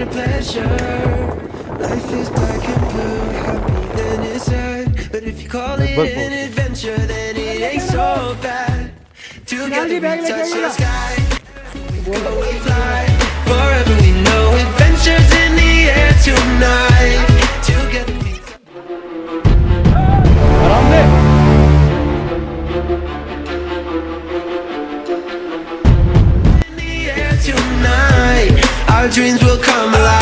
pain or pleasure. Life is black and blue, happy then it's sad. But if you call it an adventure, then it ain't so bad. Together we touch the sky, we go, we fly. Forever we know adventures in the air tonight. Together we in the air tonight. Our dreams will come alive.